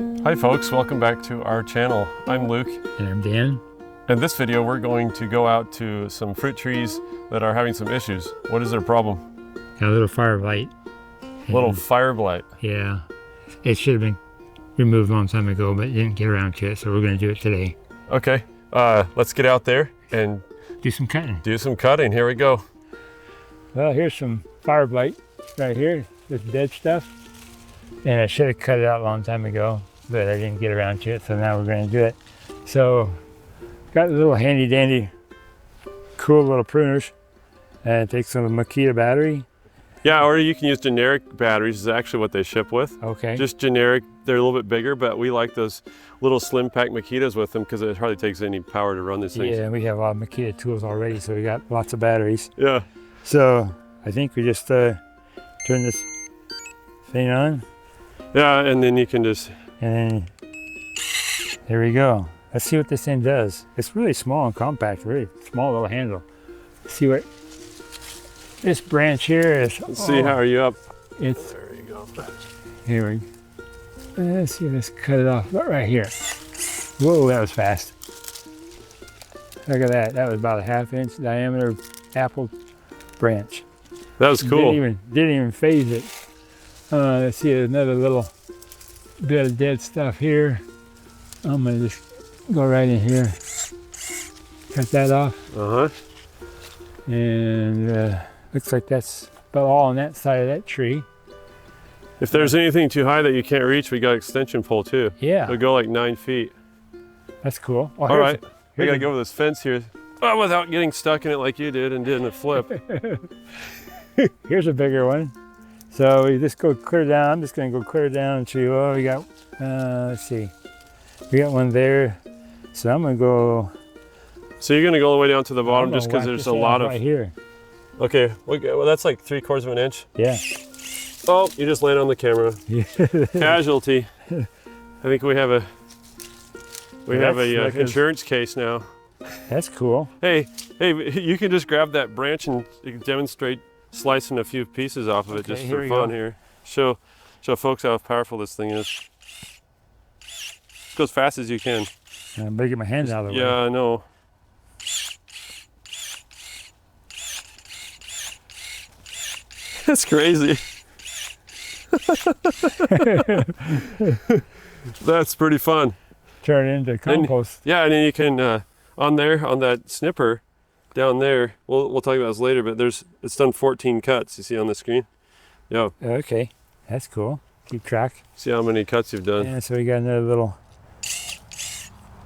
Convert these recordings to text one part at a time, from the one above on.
Hi folks, welcome back to our channel. I'm Luke. And I'm Dan. In this video we're going to go out to some fruit trees that are having some issues. What is their problem? Got a little fireblight. Little fire blight. Yeah. It should have been removed a long time ago, but didn't get around to it, so we're going to do it today. Okay, let's get out there and do some cutting. Do some cutting. Here we go. Well, here's some fireblight right here. This dead stuff. And I should have cut it out a long time ago, but I didn't get around to it, so now we're going to do it. So, got a little handy dandy, cool little pruners. And it takes some Makita battery. Yeah, or you can use generic batteries, is actually what they ship with. Okay. Just generic, they're a little bit bigger, but we like those little slim pack Makitas with them because it hardly takes any power to run these things. Yeah, we have a lot of Makita tools already, so we got lots of batteries. Yeah. So, I think we just turn this thing on. Yeah, and then you can just... And then, there we go. Let's see what this thing does. It's really small and compact, really small little handle. Let's see what this branch here is. Let's see, how are you up? It's, there you go. Here we go. Let's see, let's cut it off right here. Whoa, that was fast. Look at that. That was about a 1/2 inch diameter apple branch. That was cool. Didn't even phase it. Let's see, there's another little bit of dead stuff here. I'm gonna just go right in here, cut that off. And looks like that's about all on that side of that tree. If there's anything too high that you can't reach, we got extension pole too. Yeah. It'll go like 9 feet. That's cool. Well, all right, we gotta go over this fence here. Oh, without getting stuck in it like you did and did in a flip. Here's a bigger one. So we just go clear down. I'm just gonna go clear down to, oh, we got, let's see. We got one there. So I'm gonna go. So you're gonna go all the way down to the bottom just because there's a lot of. Right here. Okay, well that's like 3/4 of an inch. Yeah. Oh, you just landed on the camera. Casualty. I think we have a insurance case now. That's cool. Hey, you can just grab that branch and you can demonstrate slicing a few pieces off of it just for fun here. Show folks how powerful this thing is. Just go as fast as you can. I better get my hands out of the way. Yeah, I know. That's crazy. That's pretty fun. Turn it into compost. And then you can on that snipper down there. We'll talk about this later, but it's done 14 cuts. You see on the screen? Yeah. Okay, that's cool. Keep track. See how many cuts you've done. Yeah. So we got another little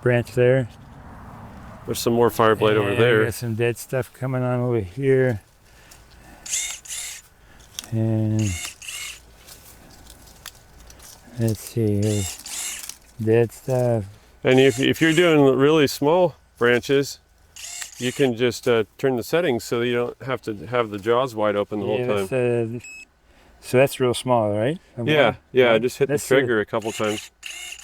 branch there. There's some more fireblight over there. We got some dead stuff coming on over here. And let's see, here's dead stuff. And if you're doing really small branches, you can just turn the settings so that you don't have to have the jaws wide open the whole time. So that's real small, right? Yeah. Just hit the trigger a couple times.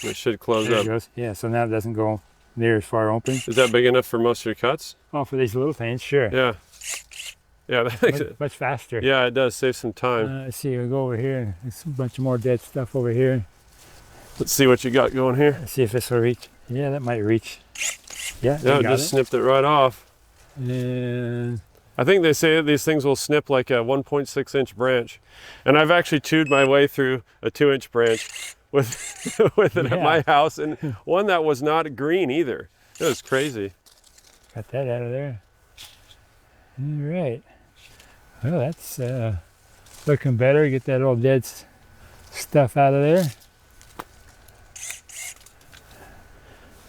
It should close up. It goes. Yeah, so now it doesn't go near as far open. Is that big enough for most of your cuts? Oh, for these little things, sure. Yeah. Yeah, that makes it much faster. Yeah, it does save some time. Let's see, we'll go over here. There's a bunch of more dead stuff over here. Let's see what you got going here. Let's see if this will reach. Yeah, that might reach. Yeah, just snipped it right off. And I think they say these things will snip like a 1.6 inch branch. And I've actually chewed my way through a 2-inch branch with it at my house, and one that was not green either. It was crazy. Got that out of there. All right. Well, that's looking better. Get that old dead stuff out of there.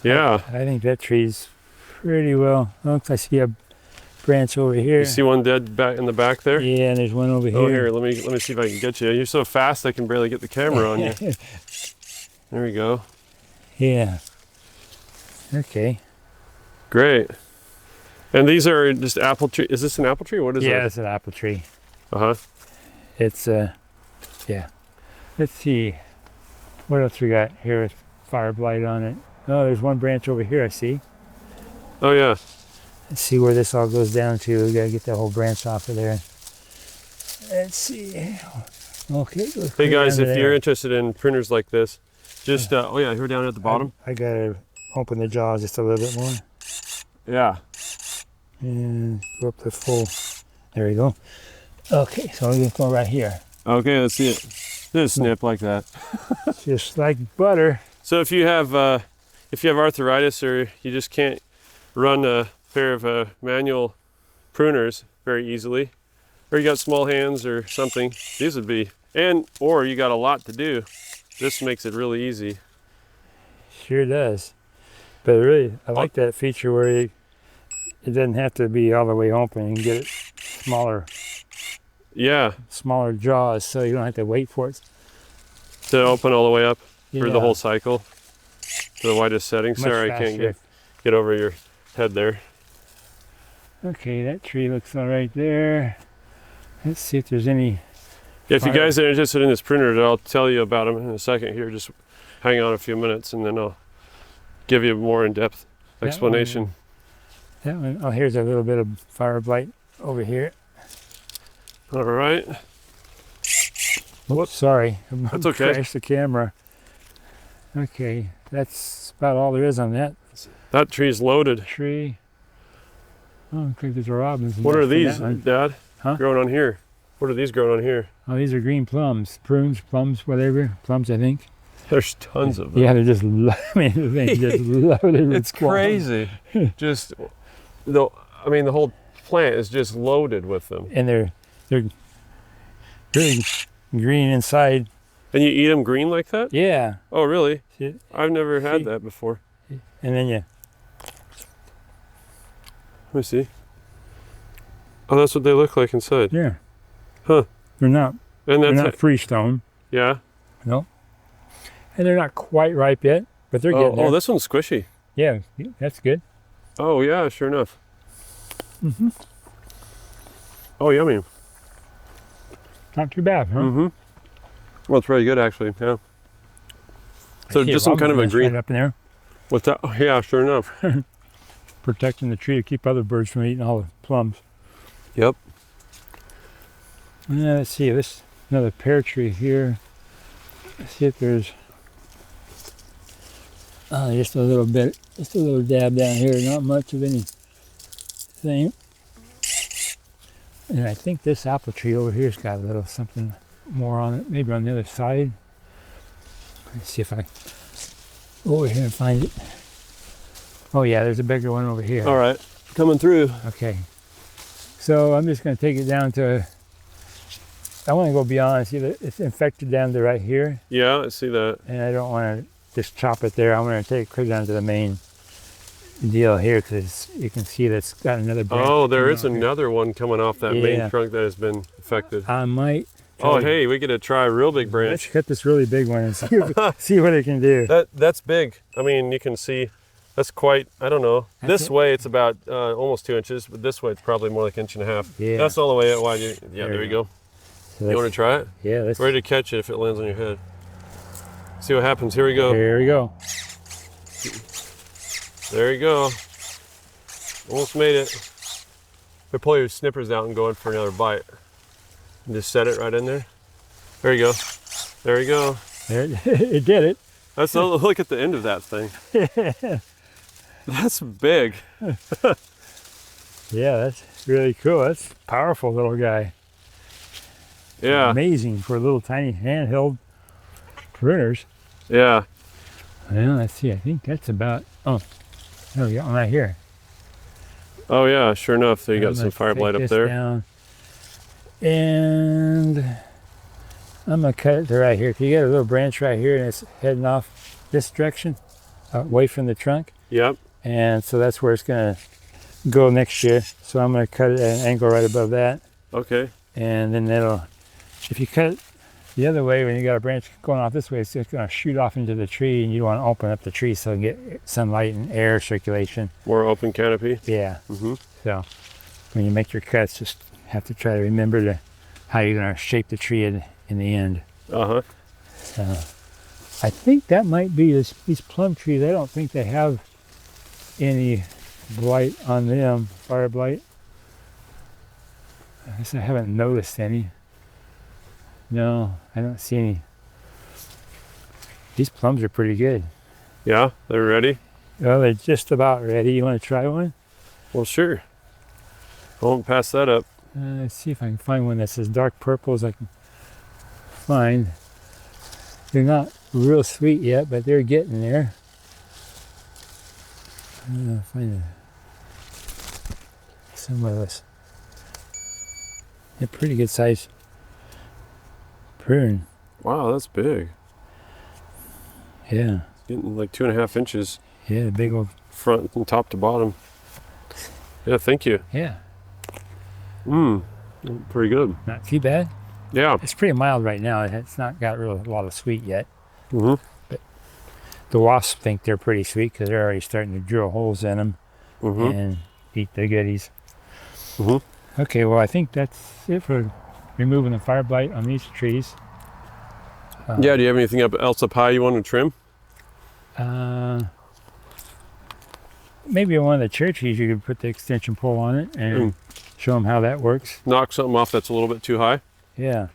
Yeah. I think that tree's pretty well. Looks, I see a branch over here. You see one dead back in the back there? Yeah, and there's one over here. Oh, here, let me see if I can get you. You're so fast I can barely get the camera on you. There we go. Yeah. Okay. Great. And these are just apple tree. Is this an apple tree? What is it? Yeah, it's an apple tree. Uh-huh. It's yeah. Let's see. What else we got here with fireblight on it? Oh, there's one branch over here I see. Oh yeah. Let's see where this all goes down to. We gotta get that whole branch off of there. Let's see. Okay. Hey guys, if you're interested in pruners like this, Just, oh yeah, here down at the bottom. I gotta open the jaws just a little bit more. Yeah. And go up to full. There we go. Okay, so I'm gonna go right here. Okay, let's see it. Just snip like that. Just like butter. So if you have arthritis, or you just can't run a pair of manual pruners very easily, or you got small hands or something, these would be, or you got a lot to do, this makes it really easy. Sure does. But really, I like that feature where it doesn't have to be all the way open. You can get it smaller. Yeah. Smaller jaws, so you don't have to wait for it to open all the way up yeah. for the whole cycle to the widest setting. Sorry, I can't get over your head there. Okay, that tree looks all right there. Let's see if there's any. Yeah, if you guys are interested in this pruner, I'll tell you about them in a second here. Just hang on a few minutes and then I'll give you a more in-depth explanation. That one, oh, here's a little bit of Fireblight over here. All right. Whoops, sorry. That's okay. Crashed the camera. Okay, that's about all there is on that. That tree's loaded. Tree. Oh, I think there's a robins. What are these, Dad? Huh? Growing on here. What are these growing on here? Oh, these are green plums. Prunes, plums, whatever. Plums, I think. There's tons of them. Yeah, they're just, I mean, the thing's just loaded with It's crazy. Just, the whole plant is just loaded with them. And they're really green inside. And you eat them green like that? Yeah. Oh, really? See, I've never had that before. And then you. Let me see. Oh, that's what they look like inside. Yeah. Huh. They're not. And They're not freestone. Yeah. No. And they're not quite ripe yet, but they're getting there. Oh, this one's squishy. Yeah, that's good. Oh yeah, sure enough. Mm-hmm. Oh, yummy. Not too bad, huh? Mm-hmm. Well, it's very good actually. Yeah. So just some kind of a green right up in there. What's that? Oh, yeah, sure enough. Protecting the tree to keep other birds from eating all the plums. Yep. Yeah, let's see. This another pear tree here. Let's see if there's just a little bit, just a little dab down here. Not much of anything. And I think this apple tree over here's got a little something more on it. Maybe on the other side. Let's see if I go over here and find it. Oh yeah, there's a bigger one over here. All right, coming through. Okay. So I'm just going to take it down to, I want to go beyond. See that it's infected down to right here. Yeah, I see that. And I don't want to just chop it there. I want to take it clear down to the main deal here because you can see that's got another branch. Oh, there is another one coming off that main trunk that has been affected. I might. Oh, hey, we get to try a real big branch. Let's cut this really big one and see what it can do. That's big. I mean, you can see. That's quite, I don't know. This way it's about almost 2 inches, but this way it's probably more like 1.5 inches. Yeah. That's all the way wide. Yeah, there you go. So you want to try it? Yeah. Let's ready to catch it if it lands on your head. See what happens. Here we go. Here we go. There you go. Almost made it. But pull your snippers out and go in for another bite. And just set it right in there. There you go. There you go. There, it did it. Let's look at the end of that thing. That's big. Yeah, that's really cool. That's a powerful little guy. Yeah. Amazing for little tiny handheld pruners. Yeah. Well, let's see. I think that's about, oh, there we go, right here. Oh yeah, sure enough. So you got some Fireblight up there. Down. And I'm going to cut it to right here. You got a little branch right here and it's heading off this direction, away from the trunk. Yep. And so that's where it's going to go next year. So I'm going to cut it at an angle right above that. Okay. And then that'll, if you cut it the other way, when you got a branch going off this way, it's just going to shoot off into the tree and you want to open up the tree so you get sunlight and air circulation. More open canopy. Yeah. Mm-hmm. So when you make your cuts, just have to try to remember how you're going to shape the tree in the end. Uh-huh. So I think that might be these plum trees. I don't think they have any blight on them, fire blight. I guess I haven't noticed any. No, I don't see any. These plums are pretty good. Yeah, they're ready? Well, they're just about ready. You want to try one? Well, sure. I won't pass that up. Let's see if I can find one that's as dark purple as I can find. They're not real sweet yet, but they're getting there. I'm gonna find some of this. A pretty good size prune. Wow, that's big. Yeah. Getting like 2.5 inches. Yeah, big old. Front and top to bottom. Yeah, thank you. Yeah. Pretty good. Not too bad. Yeah. It's pretty mild right now. It's not got really a lot of sweet yet. Mm-hmm. But the wasps think they're pretty sweet because they're already starting to drill holes in them and eat the goodies. Okay, well, I think that's it for removing the fire blight on these trees. Yeah, do you have anything else up high you want to trim? Maybe one of the cherry trees, you could put the extension pole on it and show them how that works. Knock something off that's a little bit too high? Yeah.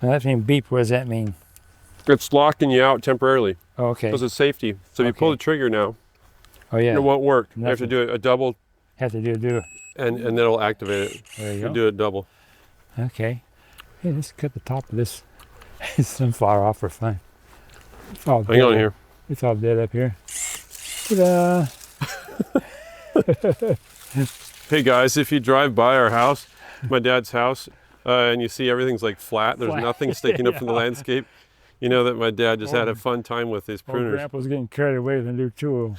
Now that thing beep, what does that mean? It's locking you out temporarily. Oh, okay. Because it's safety. So if you pull the trigger now, oh yeah, it won't work. Nothing. You have to do a double. Have to do it. And then it'll activate it. There you go. Do it double. Okay. Hey, let's cut the top of this sunflower off for fun. It's all Hang on here. It's all dead up here. Ta-da! Hey guys, if you drive by our house, my dad's house, and you see everything's like flat, there's nothing sticking up from the landscape, you know that my dad just had a fun time with his pruners. Grandpa's getting carried away with a new tool.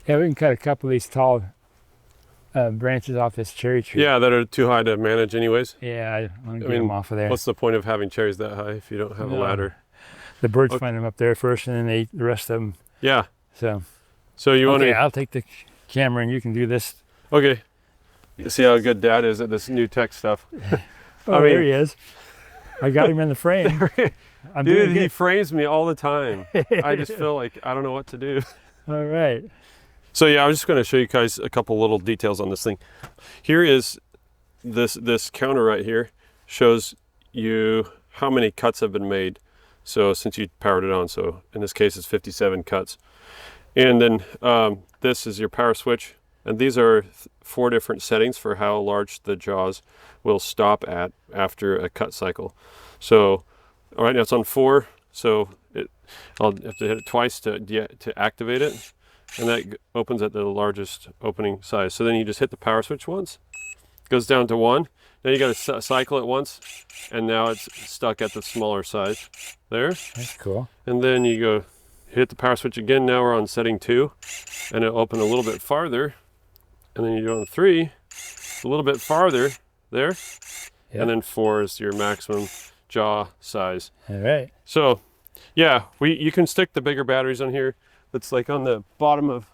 Yeah, we can cut a couple of these tall branches off this cherry tree. Yeah, that are too high to manage anyways. Yeah, I want to get them off of there. What's the point of having cherries that high if you don't have a ladder? The birds find them up there first, and then they eat the rest of them. Yeah. So you want to... I'll take the camera, and you can do this. Okay. You see how good Dad is at this new tech stuff. There he is. I got him in the frame. Dude, he frames me all the time. I just feel like I don't know what to do. All right. So yeah, I was just going to show you guys a couple little details on this thing. Here is this counter right here shows you how many cuts have been made. So since you powered it on, so in this case it's 57 cuts. And then this is your power switch. And these are 4 different settings for how large the jaws will stop at after a cut cycle. So right now it's on 4. So I'll have to hit it twice to activate it. And that opens at the largest opening size. So then you just hit the power switch once. It goes down to 1. Now you got to cycle it once. And now it's stuck at the smaller size. There. That's cool. And then you go hit the power switch again. Now we're on setting 2. And it'll open a little bit farther. And then you go on 3. A little bit farther. There. Yep. And then 4 is your maximum jaw size. All right. So yeah, you can stick the bigger batteries on here. That's like on the bottom of,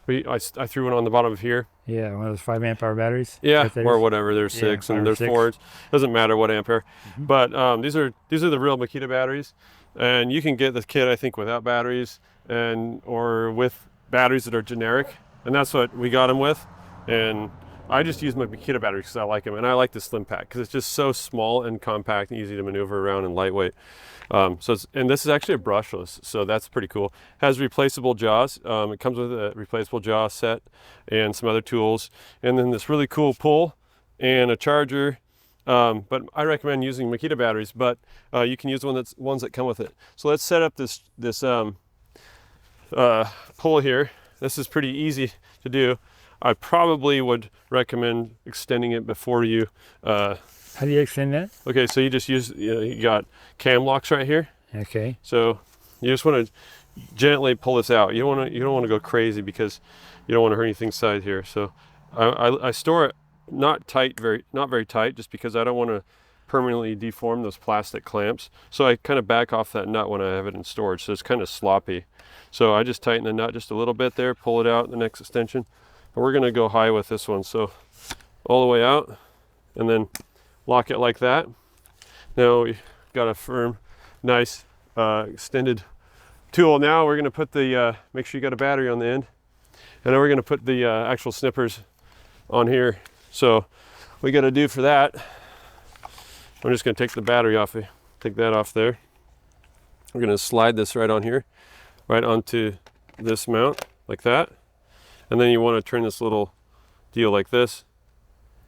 I threw one on the bottom of here. Yeah, one of those 5 amp hour batteries. Yeah, or whatever. There's 6 and there's 4. Doesn't matter what ampere. But these are the real Makita batteries, and you can get the kit I think without batteries or with batteries that are generic, and that's what we got them with. And I just use my Makita batteries because I like them, and I like the slim pack because it's just so small and compact and easy to maneuver around and lightweight. And this is actually a brushless, so that's pretty cool. Has replaceable jaws. It comes with a replaceable jaw set and some other tools, and then this really cool pull and a charger. But I recommend using Makita batteries, but you can use ones that come with it. So let's set up this pull here. This is pretty easy to do. I probably would recommend extending it before you. How do you extend that? Okay, so you just use, you got cam locks right here. Okay. So you just want to gently pull this out. You don't want to go crazy because you don't want to hurt anything inside here. So I store it not very tight, just because I don't want to permanently deform those plastic clamps. So I kind of back off that nut when I have it in storage. So it's kind of sloppy. So I just tighten the nut just a little bit there, pull it out the next extension. And we're going to go high with this one. So all the way out and then lock it like that. Now we got a firm, nice extended tool. Now we're going to put the, make sure you got a battery on the end. And then we're going to put the actual snippers on here. So what we got to do for that I'm just going to take the battery off. Take that off there. We're going to slide this right on here, right onto this mount like that. And then you want to turn this little deal like this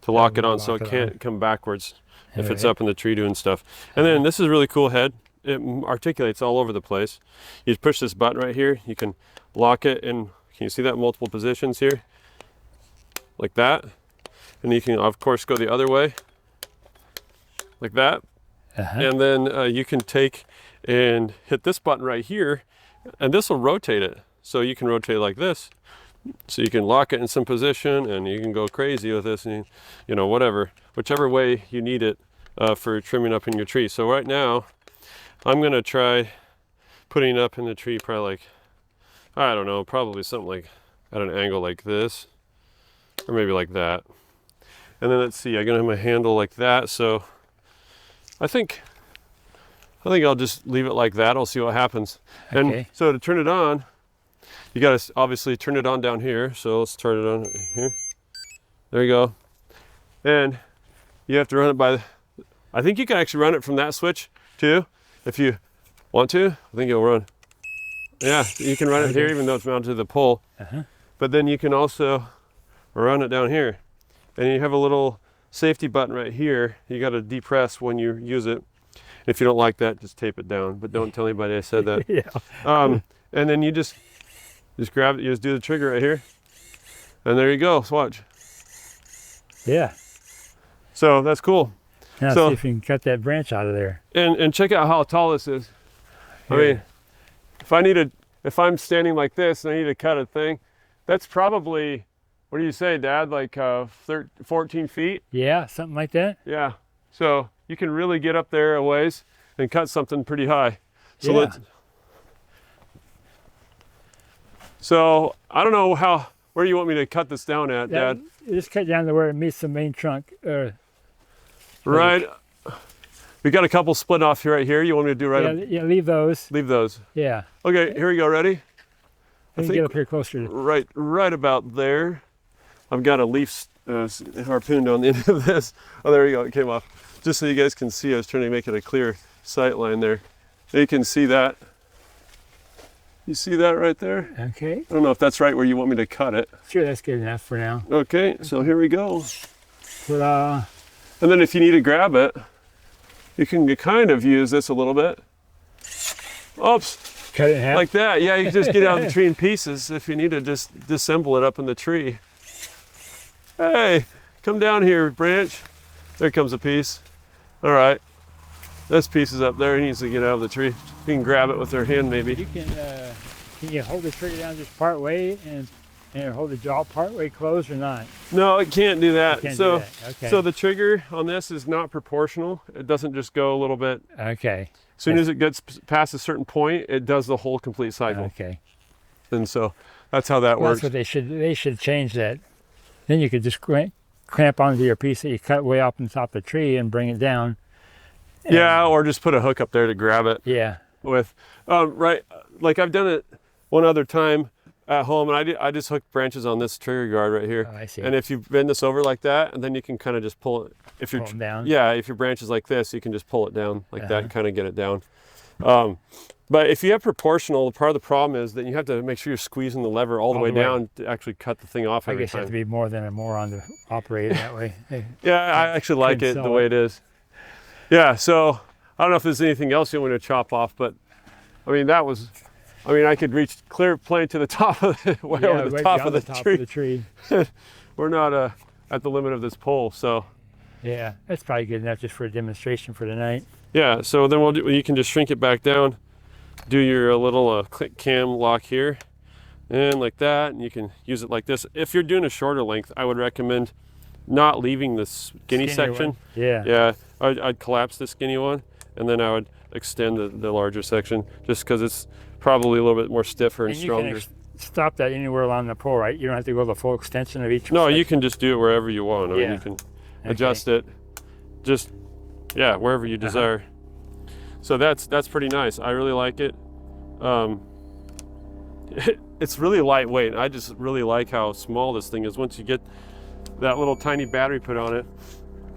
to lock it on so it can't come backwards if it's up in the tree doing stuff. And then this is a really cool head. It articulates all over the place. You just push this button right here. You can lock it in, can you see that, multiple positions here? Like that. And you can, of course, go the other way. Like that. And then you can take and hit this button right here, and this will rotate it. So you can rotate like this. So you can lock it in some position, and you can go crazy with this, and you know, whichever way you need it for trimming up in your tree. So right now, I'm gonna try putting it up in the tree probably like, I don't know, probably something like at an angle like this, or maybe like that. And then let's see, I'm gonna have my handle like that. So I think I'll just leave it like that. I'll see what happens. And so to turn it on, you got to obviously turn it on down here. So let's turn it on here. There you go. And you have to run it by, I think you can actually run it from that switch too, if you want to. I think it'll run. Yeah, you can run it here even though it's mounted to the pole. But then you can also run it down here. And you have a little safety button right here. You got to depress when you use it. If you don't like that, just tape it down. But don't tell anybody I said that. And then you just grab it, you just do the trigger right here. And there you go, watch. Yeah. So that's cool. Now see if you can cut that branch out of there. And check out how tall this is. I mean, if I'm standing like this and I need to cut a thing, that's probably, what do you say, Dad, like 14 feet? Yeah, something like that. Yeah. So you can really get up there a ways and cut something pretty high. So So I don't know where you want me to cut this down at, Dad. Just cut down to where it meets the main trunk. Right. We got a couple split off here, right here. You want me to do right? Yeah, leave those. Leave those. Yeah. Okay, here we go. Ready? I think get up here closer. Right about there. I've got a leaf harpooned on the end of this. Oh, there we go. It came off. Just so you guys can see, I was trying to make it a clear sight line there. You can see that. You see that right there? Okay. I don't know if that's right where you want me to cut it. Sure, that's good enough for now. Okay, so here we go. Ta-da. And then if you need to grab it, you can kind of use this a little bit. Oops. Cut it in half? Like that. Yeah, you can just get out of the tree in pieces if you need to just disassemble it up in the tree. Hey, come down here, branch. There comes a piece. All right. This piece is up there. He needs to get out of the tree. You can grab it with their hand maybe. You can you hold the trigger down just part way and hold the jaw part way closed or not? No, it can't do that. Can't so, do that. Okay. So the trigger on this is not proportional. It doesn't just go a little bit. Okay. As soon as it gets past a certain point, it does the whole complete cycle. Okay. And so that's how that works. That's what they should change that. Then you could just clamp onto your piece that you cut way up on top of the tree and bring it down. Yeah, or just put a hook up there to grab it. Yeah. With right, like I've done it one other time at home, and I just hooked branches on this trigger guard right here. Oh, I see. And if you bend this over like that, and then you can kind of just pull it. If you're pull them down. Yeah, if your branch is like this, you can just pull it down like that and kind of get it down. But if you have proportional, part of the problem is that you have to make sure you're squeezing the lever all the way down to actually cut the thing off every time. I guess you have to be more than a moron to operate it that way. Yeah, I actually like it the way it is. Yeah, so I don't know if there's anything else you want to chop off, but I mean, I could reach clear plane to the top of the, over the top of the tree. We're not at the limit of this pole, so. Yeah, that's probably good enough just for a demonstration for tonight. Yeah, so then you can just shrink it back down, do your little click cam lock here, and like that, and you can use it like this. If you're doing a shorter length, I would recommend not leaving the skinny section. One. Yeah. Yeah, I'd collapse the skinny one, and then I would extend the larger section, just because it's probably a little bit more stiffer and stronger. You can stop that anywhere along the pole, right? You don't have to go the full extension of each No, section. you can just do it wherever you want. I mean, you can adjust it, just, yeah, wherever you desire. So that's pretty nice. I really like it. It's really lightweight. I just really like how small this thing is. Once you get that little tiny battery put on it,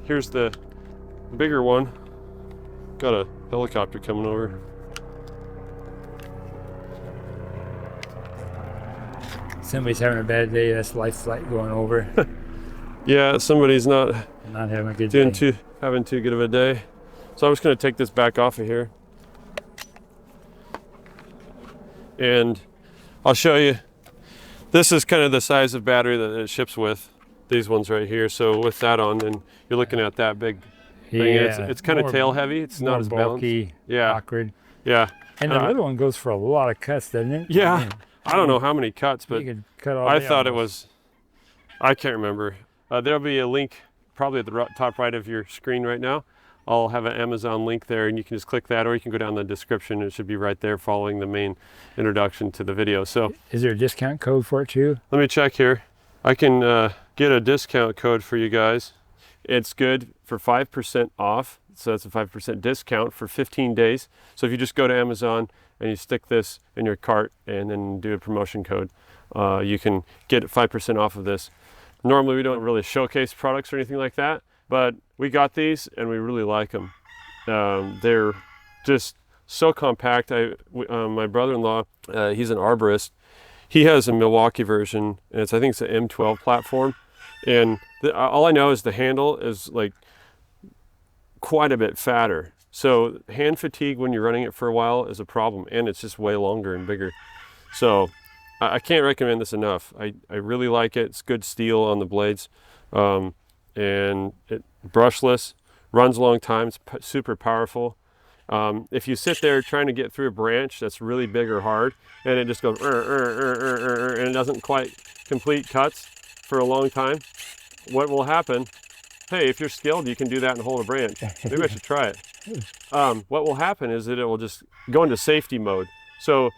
here's the bigger one. got a helicopter coming over. Somebody's having a bad day. That's life flight going over. Yeah, somebody's not having a good day. Having too good of a day. So I'm just going to take this back off of here. And I'll show you. This is kind of the size of battery that it ships with. These ones right here. So with that on, and you're looking at that big thing. Yeah, It's kind of tail heavy. It's not as bulky, balanced. Yeah. awkward. Yeah. And the little one goes for a lot of cuts, doesn't it? Yeah. Man, I don't know how many cuts, but you could cut all I day thought it almost. was, I can't remember. There'll be a link probably at the top right of your screen right now. I'll have an Amazon link there, and you can just click that, or you can go down the description. It should be right there following the main introduction to the video. So is there a discount code for it too? let me check here. I can get a discount code for you guys. It's good for 5% off. So that's a 5% discount for 15 days. So if you just go to Amazon and you stick this in your cart and then do a promotion code, you can get 5% off of this. Normally we don't really showcase products or anything like that, but we got these and we really like them. They're just so compact. My brother-in-law, he's an arborist. He has a Milwaukee version, and I think it's an M12 platform. And all I know is the handle is like quite a bit fatter. So hand fatigue when you're running it for a while is a problem, and it's just way longer and bigger. So I can't recommend this enough. I really like it. It's good steel on the blades, and it brushless, runs a long time. It's super powerful. If you sit there trying to get through a branch that's really big or hard, and it just goes and it doesn't quite complete cuts for a long time, what will happen? Hey, if you're skilled, you can do that and hold a branch. Maybe I should try it. What will happen is that it will just go into safety mode. So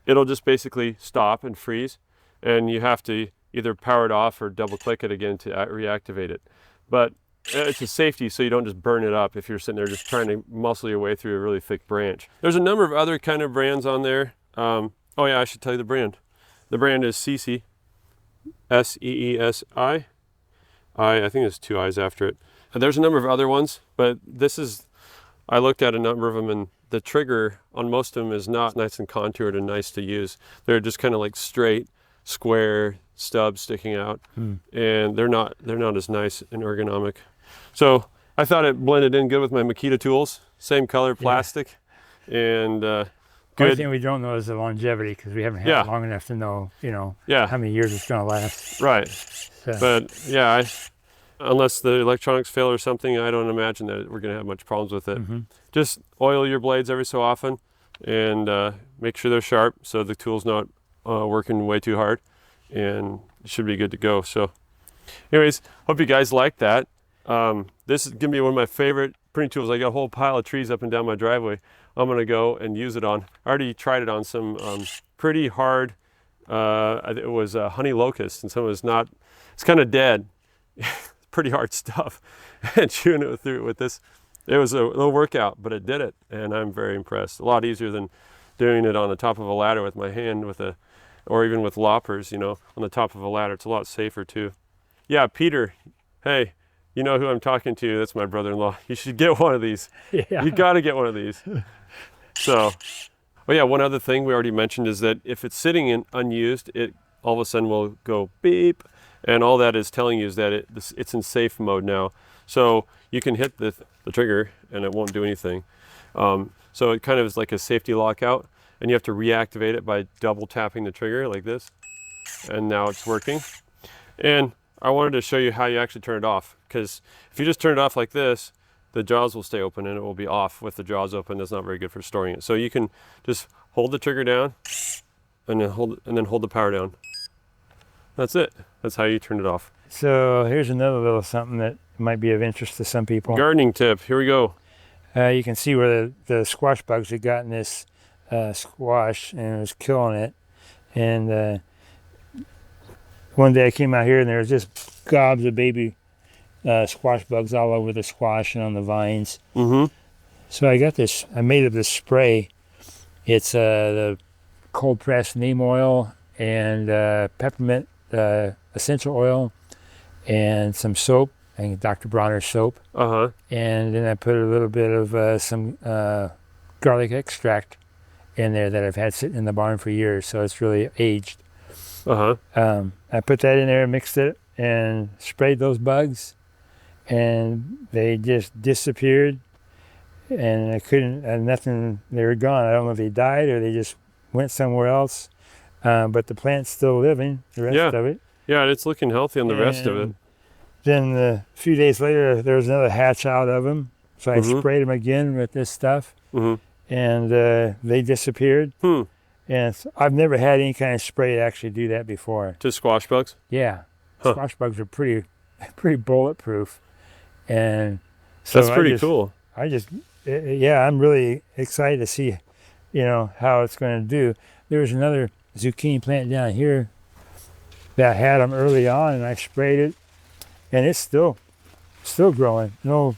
it'll just basically stop and freeze, and you have to either power it off or double click it again to reactivate it. But it's a safety, so you don't just burn it up if you're sitting there just trying to muscle your way through a really thick branch. There's a number of other kind of brands on there. Oh yeah, I should tell you the brand. The brand is Seesii, S-E-E-S-I. I think there's 2 I's after it. There's a number of other ones, but I looked at a number of them, and the trigger on most of them is not nice and contoured and nice to use. They're just kind of like straight, square stubs sticking out, and they're not as nice and ergonomic. So I thought it blended in good with my Makita tools, same color plastic, and The only thing we don't know is the longevity, because we haven't had it long enough to know, how many years it's going to last. Right. So. But yeah, unless the electronics fail or something, I don't imagine that we're going to have much problems with it. Just oil your blades every so often, and make sure they're sharp so the tool's not working way too hard, and it should be good to go. So anyways, hope you guys like that. This is going to be one of my favorite pruning tools. I got a whole pile of trees up and down my driveway. I'm going to go and use it on. I already tried it on some pretty hard, it was honey locust, and some of it's not, it's kind of dead. Pretty hard stuff. And chewing it through with this, it was a little workout, but it did it, and I'm very impressed. A lot easier than doing it on the top of a ladder with my hand or even with loppers, on the top of a ladder. It's a lot safer too. Yeah, Peter, hey, you know who I'm talking to. That's my brother-in-law. You should get one of these. Yeah. You got to get one of these. So, oh yeah, one other thing we already mentioned is that if it's sitting in unused, it all of a sudden will go beep, and all that is telling you is that it's in safe mode now. So you can hit the trigger and it won't do anything. So it kind of is like a safety lockout, and you have to reactivate it by double tapping the trigger like this, and now it's working. And I wanted to show you how you actually turn it off, because if you just turn it off like this, the jaws will stay open and it will be off with the jaws open. That's not very good for storing it. So you can just hold the trigger down and then hold the power down. That's it. That's how you turn it off. So here's another little something that might be of interest to some people. Gardening tip. Here we go. You can see where the squash bugs had gotten this squash, and it was killing it. And one day I came out here and there was just gobs of baby squash bugs all over the squash and on the vines. So I made up this spray. It's the cold pressed neem oil and peppermint essential oil and some soap I think Dr. Bronner's soap. Uh-huh. And then I put a little bit of some garlic extract in there that I've had sitting in the barn for years, so it's really aged. Uh-huh. I put that in there, mixed it, and sprayed those bugs, and they just disappeared. And I couldn't, nothing, they were gone. I don't know if they died or they just went somewhere else. But the plant's still living, the rest of it. Yeah, and it's looking healthy on the rest of it. Then a few days later, there was another hatch out of them. So I sprayed them again with this stuff, and they disappeared. And I've never had any kind of spray to actually do that before. To squash bugs? Yeah. Squash bugs are pretty bulletproof. And so that's pretty cool. I'm really excited to see, how it's going to do. There was another zucchini plant down here that had them early on, and I sprayed it, and it's still growing. No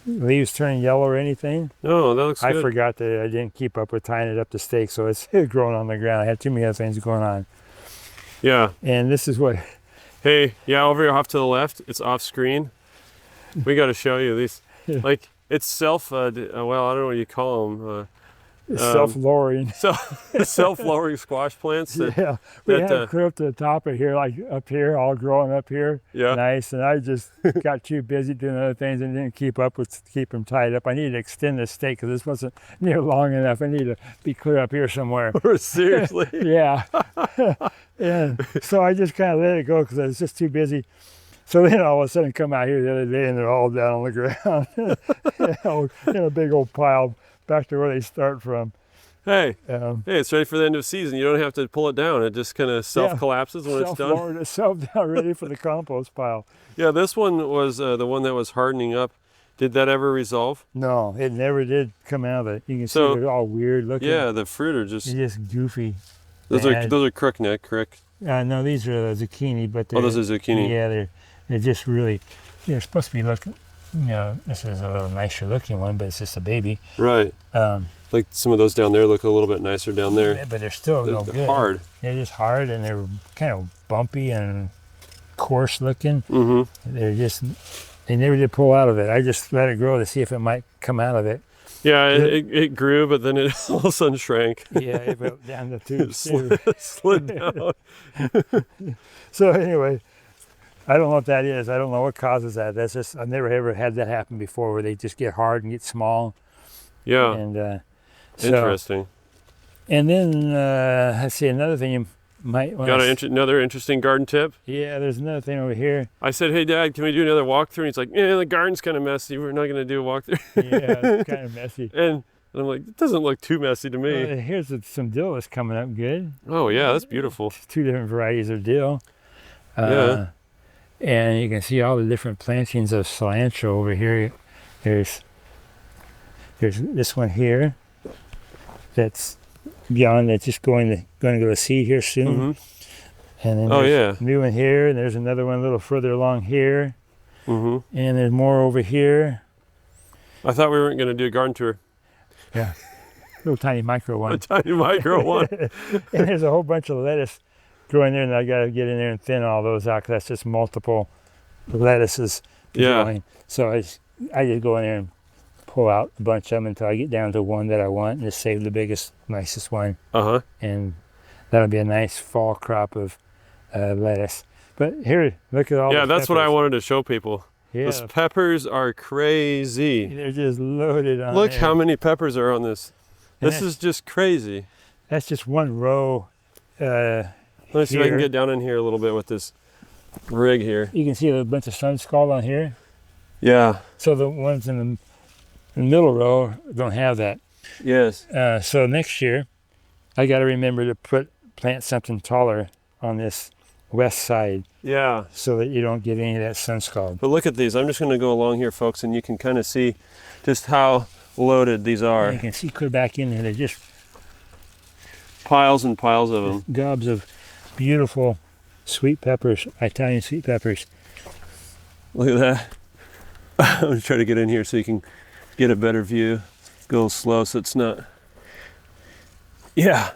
leaves turning yellow or anything. No, that looks good. I forgot that I didn't keep up with tying it up to stake, so it's growing on the ground. I had too many other things going on. Yeah. And this is what... Hey, yeah, over here off to the left, it's off screen. We got to show you these. Like, it's well, I don't know what you call them. Self-lowering. Self-lowering squash plants. We have clear up to the top of here, like up here, all growing up here. Yeah. Nice. And I just got too busy doing other things and didn't keep them tied up. I needed to extend the stake because this wasn't near long enough. I need to be clear up here somewhere. Seriously? Yeah. And so I just kind of let it go because I was just too busy. So then all of a sudden come out here the other day and they're all down on the ground in a big old pile back to where they start from. Hey, it's ready for the end of season. You don't have to pull it down. It just kind of self-collapses when it's done. Self-lowered itself down, ready for the compost pile. Yeah, this one was the one that was hardening up. Did that ever resolve? No, it never did come out of it. You can see they're all weird looking. Yeah, the fruit are just... They're just goofy. Those are crookneck, correct? No, these are the zucchini, but they're... Oh, those are zucchini. Yeah, they're just really... They're supposed to be looking... this is a little nicer looking one, but it's just a baby. Right. Like some of those down there look a little bit nicer down there. But they're still no good. Hard. They're just hard, and they're kind of bumpy and coarse looking. They never did pull out of it. I just let it grow to see if it might come out of it. Yeah, it grew, but then it all of a sudden shrank. Yeah, it went down the tubes. Slid down. So anyway, I don't know what that is. I don't know what causes that. That's just, I've never ever had that happen before where they just get hard and get small. Yeah. And interesting. And then let's see, another thing you might want to... Another interesting garden tip? Yeah, there's another thing over here. I said, hey, Dad, can we do another walkthrough? And he's like, yeah, the garden's kind of messy. We're not going to do a walkthrough. Yeah, it's kind of messy. And I'm like, it doesn't look too messy to me. Here's some dill that's coming up good. Oh, yeah, that's beautiful. 2 different varieties of dill. Yeah. And you can see all the different plantings of cilantro over here. There's this one here that's beyond, that's just going to go to seed here soon. And then there's a new one here, and there's another one a little further along here. And there's more over here. I thought we weren't going to do a garden tour. Yeah, little tiny micro one. A tiny micro one. And there's a whole bunch of lettuce growing there, and I got to get in there and thin all those out because that's just multiple lettuces growing. So I just go in there and pull out a bunch of them until I get down to one that I want and just save the biggest, nicest one. And that'll be a nice fall crop of lettuce. But here, look at all the that's peppers. what I wanted to show people. Yeah. Those peppers are crazy. They're just loaded on Look there. how many peppers are on this. This is just crazy. That's just one row. Let me see if I can get down in here a little bit with this rig here. You can see a bunch of sun scald on here. Yeah. So the ones in the middle row don't have that. Yes. So next year, I got to remember to plant something taller on this west side. Yeah. So that you don't get any of that sun scald. But look at these. I'm just going to go along here, folks, and you can kind of see just how loaded these are. And you can see clear back in there. They're just piles and piles of them. Gobs of beautiful sweet peppers, Italian sweet peppers. Look at that. I'm going to try to get in here so you can get a better view. Go a little slow so it's not... Yeah.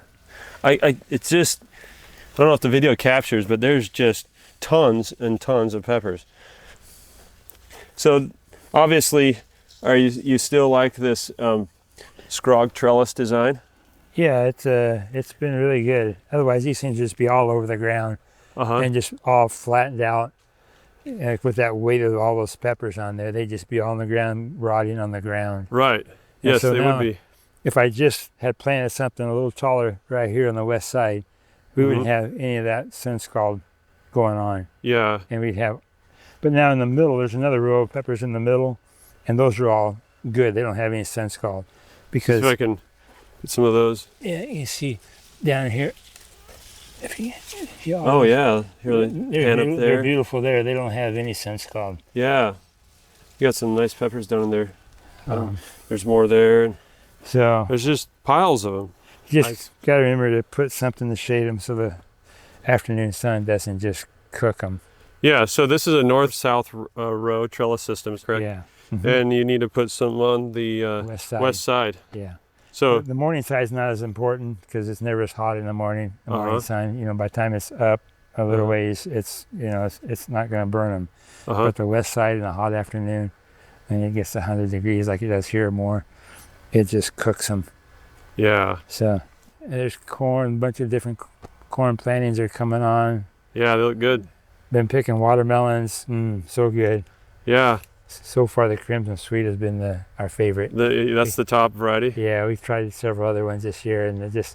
It's just... I don't know if the video captures, but there's just tons and tons of peppers. So obviously, you still like this scrog trellis design? Yeah, it's been really good. Otherwise, these things just be all over the ground and just all flattened out. Like with that weight of all those peppers on there, they'd just be all on the ground, rotting on the ground. Right. And Yes, so they now, would be. If I just had planted something a little taller right here on the west side, we wouldn't have any of that sun scald going on. Yeah. And we'd have, but now in the middle, there's another row of peppers in the middle, and those are all good. They don't have any sun scald. Because, see if I can get some of those. yeah, you see down here, if you oh yeah, here pan up there. They're beautiful there. They don't have any sun scald. Yeah, you got some nice peppers down in there. There's more there, and so there's just piles of them. You just got to remember to put something to shade them so the afternoon sun doesn't just cook them. Yeah, so this is a north-south row trellis system, correct? Yeah. And you need to put some on the west side. Yeah. So the morning side is not as important because it's never as hot in the morning. The morning sun, by the time it's up a little ways, it's not going to burn them. But the west side in a hot afternoon, and it gets 100 degrees like it does here or more, it just cooks them. Yeah. So there's corn, a bunch of different corn plantings are coming on. Yeah, they look good. Been picking watermelons, so good. Yeah. So far, the Crimson Sweet has been our favorite. That's the top variety? Yeah, we've tried several other ones this year, and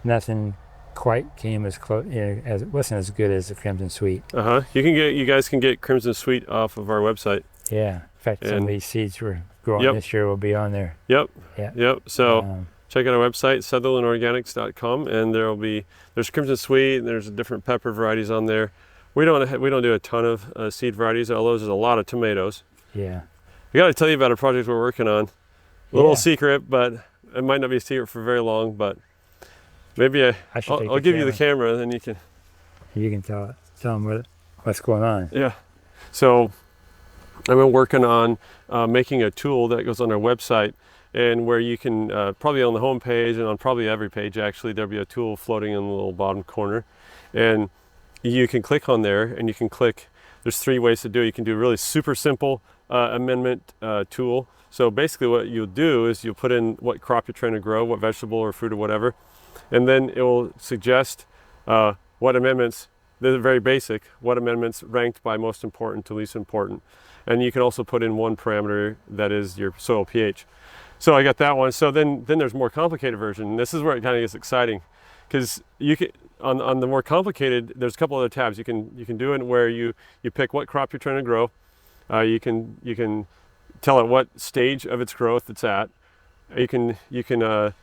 nothing quite came as close, as it wasn't as good as the Crimson Sweet. You guys can get Crimson Sweet off of our website. Yeah, in fact, some of these seeds we're growing this year will be on there. Yep. So check out our website, SutherlandOrganiX.com, and there's Crimson Sweet, and there's different pepper varieties on there. We don't do a ton of seed varieties, although there's a lot of tomatoes. Yeah. I got to tell you about a project we're working on. A little secret, but it might not be a secret for very long, but maybe I'll give you the camera, then you can tell them what's going on. Yeah. So I've been working on making a tool that goes on our website, and where you can probably on the home page and on probably every page actually, there'll be a tool floating in the little bottom corner, and you can click on there, and you can click. There's 3 ways to do it. You can do a really super simple amendment tool. So basically what you'll do is you'll put in what crop you're trying to grow, what vegetable or fruit or whatever, and then it will suggest what amendments, they're very basic, what amendments ranked by most important to least important. And you can also put in one parameter that is your soil pH. So I got that one. So then there's more complicated version. And this is where it kind of gets exciting, because you can, on the more complicated, there's a couple other tabs. You can do it where you pick what crop you're trying to grow. You can tell it what stage of its growth it's at. You can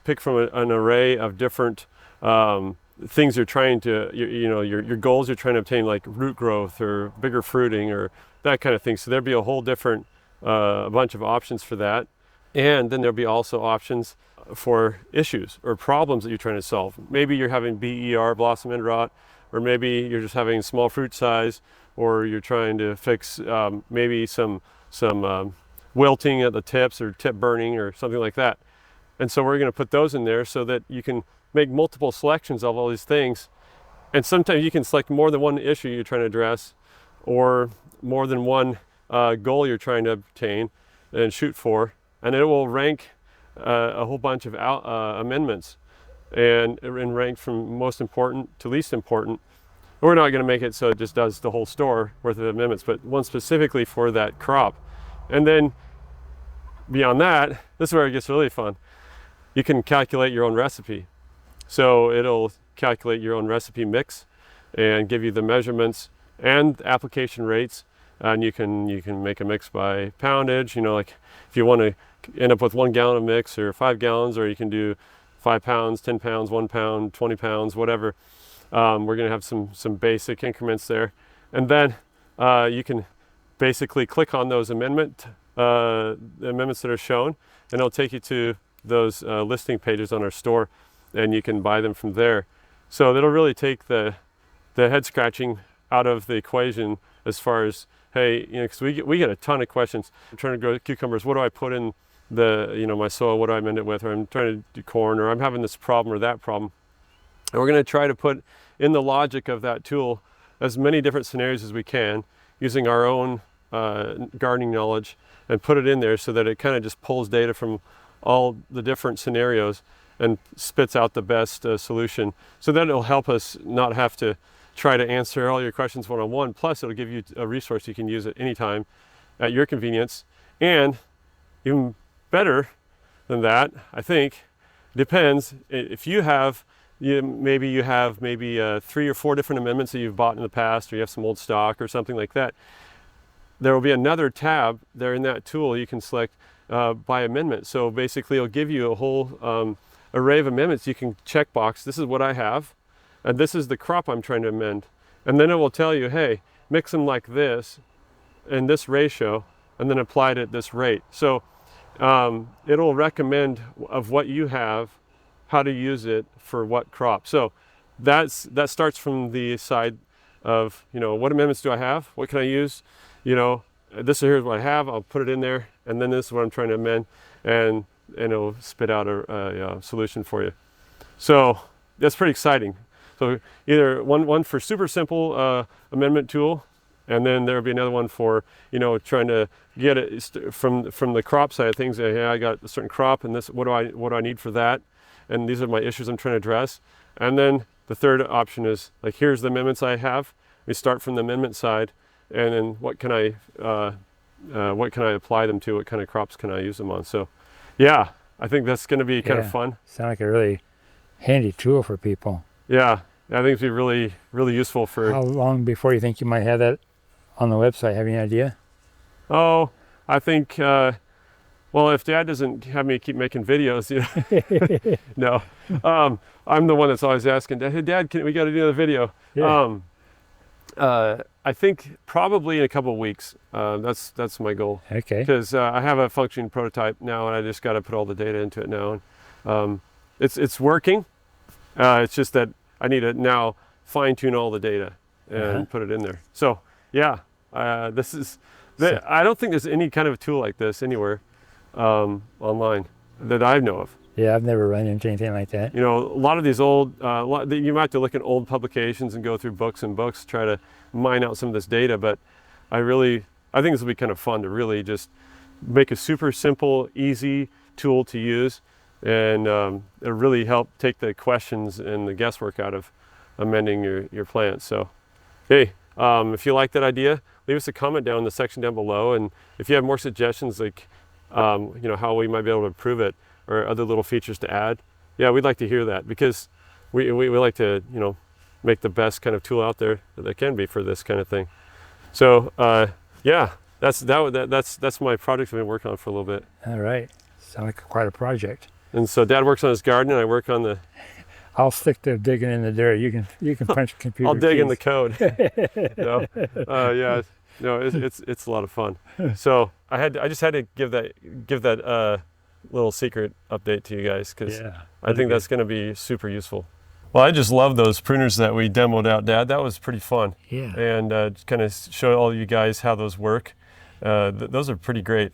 pick from an array of different things you're trying to, your goals you're trying to obtain, like root growth or bigger fruiting or that kind of thing. So there'd be a whole different bunch of options for that. And then there'll be also options for issues or problems that you're trying to solve. Maybe you're having BER, blossom end rot, or maybe you're just having small fruit size, or you're trying to fix maybe some wilting at the tips or tip burning or something like that. And so we're going to put those in there so that you can make multiple selections of all these things. And sometimes you can select more than one issue you're trying to address, or more than one goal you're trying to obtain and shoot for, and it will rank a whole bunch of amendments and rank from most important to least important. We're not going to make it so it just does the whole store worth of amendments, but one specifically for that crop. And then beyond that, this is where it gets really fun. You can calculate your own recipe. So it'll calculate your own recipe mix and give you the measurements and application rates. And you can make a mix by poundage, like if you want to end up with 1 gallon of mix or 5 gallons, or you can do 5 pounds, 10 pounds, 1 pound, 20 pounds, whatever. We're going to have some basic increments there. And then you can basically click on those amendments that are shown, and it'll take you to those listing pages on our store, and you can buy them from there. So that'll really take the head scratching out of the equation as far as, hey, because we get a ton of questions. I'm trying to grow cucumbers. What do I put in my soil? What do I amend it with? Or I'm trying to do corn, or I'm having this problem or that problem. And we're going to try to put in the logic of that tool as many different scenarios as we can, using our own gardening knowledge and put it in there so that it kind of just pulls data from all the different scenarios and spits out the best solution. So that it'll help us not have to try to answer all your questions one-on-one. Plus, it'll give you a resource you can use at any time at your convenience. And even better than that, I think, depends. If you have, maybe you have 3 or 4 different amendments that you've bought in the past, or you have some old stock or something like that, there will be another tab there in that tool you can select by amendment. So basically it'll give you a whole array of amendments. You can check box, this is what I have, and this is the crop I'm trying to amend. And then it will tell you, hey, mix them like this in this ratio, and then apply it at this rate. So it'll recommend of what you have, how to use it for what crop. So that starts from the side of, what amendments do I have? What can I use? Here's what I have, I'll put it in there, and then this is what I'm trying to amend, and it'll spit out a solution for you. So that's pretty exciting. So either one for super simple amendment tool, and then there'll be another one for, trying to get it from the crop side of things. Hey, I got a certain crop, and this, what do I need for that? And these are my issues I'm trying to address. And then the third option is like, here's the amendments I have. We start from the amendment side, and then what can I apply them to? What kind of crops can I use them on? So, yeah, I think that's going to be kind of fun. Sound like a really handy tool for people. Yeah, I think it'd be really, really useful for. How long before you think you might have that on the website? Have you any idea? Oh, I think. Well, if Dad doesn't have me keep making videos, no. I'm the one that's always asking, hey, Dad, we got to do another video. Yeah. I think probably in a couple of weeks. That's my goal. Okay. Because I have a functioning prototype now, and I just got to put all the data into it now. And it's working. It's just that I need to now fine tune all the data and put it in there. So yeah, this is. I don't think there's any kind of a tool like this anywhere online that I know of. Yeah, I've never run into anything like that. A lot of these old, you might have to look at old publications and go through books and books, try to mine out some of this data. But I think this will be kind of fun to really just make a super simple, easy tool to use, and it'll really help take the questions and the guesswork out of amending your plants. So, hey, if you like that idea, leave us a comment down in the section down below. And if you have more suggestions, like, how we might be able to improve it, or other little features to add, yeah, we'd like to hear that, because we like to make the best kind of tool out there that there can be for this kind of thing. So yeah, that's my project I've been working on for a little bit. All right, sounds like quite a project. And so Dad works on his garden, and I work on the. I'll stick to digging in the dirt. You can punch computer. I'll dig keys. in the code. Yeah, no, it's a lot of fun. So I just had to give that little secret update to you guys, because I think that's going to be super useful. Well, I just love those pruners that we demoed out, Dad. That was pretty fun. Yeah. And kind of show all you guys how those work. Those are pretty great.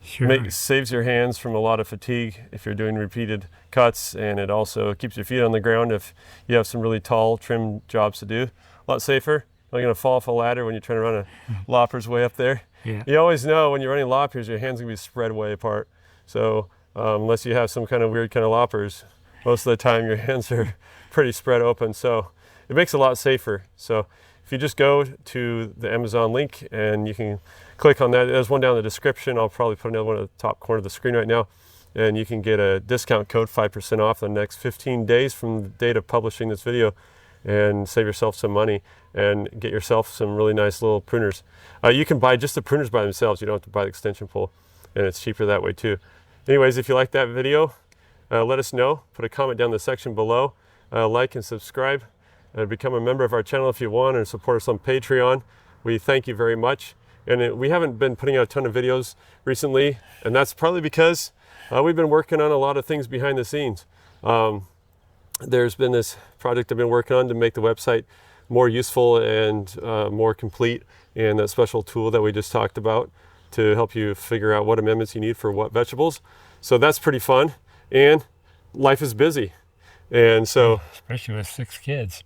Sure. Saves your hands from a lot of fatigue if you're doing repeated cuts, and it also keeps your feet on the ground if you have some really tall trim jobs to do. A lot safer. You're not going to fall off a ladder when you're trying to run a loppers way up there. Yeah. You always know when you're running loppers, your hands are going to be spread way apart. So unless you have some kind of weird kind of loppers, most of the time your hands are pretty spread open. So it makes it a lot safer. So if you just go to the Amazon link, and you can click on that. There's one down in the description. I'll probably put another one at the top corner of the screen right now. And you can get a discount code, 5% off the next 15 days from the date of publishing this video, and save yourself some money and get yourself some really nice little pruners. You can buy just the pruners by themselves. You don't have to buy the extension pole, and it's cheaper that way too. Anyways, if you like that video, let us know. Put a comment down in the section below. Like and subscribe. Become a member of our channel if you want, and support us on Patreon. We thank you very much. And we haven't been putting out a ton of videos recently, and that's probably because we've been working on a lot of things behind the scenes. There's been this project I've been working on to make the website more useful and more complete, and that special tool that we just talked about to help you figure out what amendments you need for what vegetables. So that's pretty fun, and life is busy. And so, especially with 6 kids.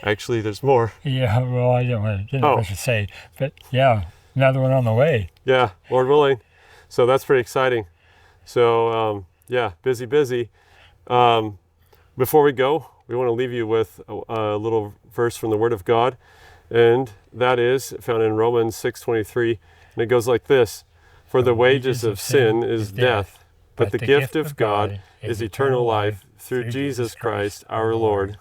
Actually, there's more. Yeah, well, I don't know what I should say, but yeah, another one on the way. Yeah, Lord willing. So that's pretty exciting. So yeah, busy. Before we go, we want to leave you with a little verse from the Word of God, and that is found in Romans 6:23, and it goes like this: "For the wages of sin is death, but the gift of God is eternal life through Jesus Christ our Lord."